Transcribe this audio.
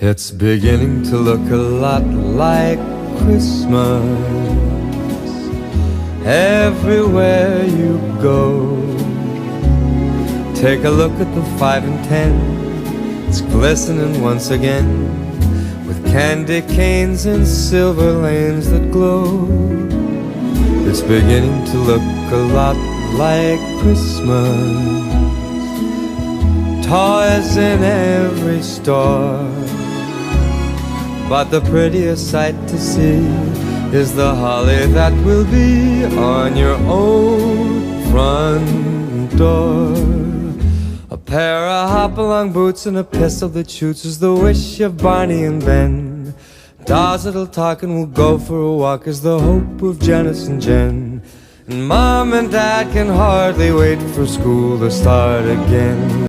It's beginning to look a lot like Christmas everywhere you go. Take a look at the 5 and 10. It's glistening once again with candy canes and silver lanes that glow. It's beginning to look a lot like Christmas. Toys in every store, but the prettiest sight to see is the holly that will be on your own front door. A pair of hop-along boots and a pistol that shoots is the wish of Barney and Ben. Dolls that'll talk and will go for a walk is the hope of Janice and Jen. And Mom and Dad can hardly wait for school to start again.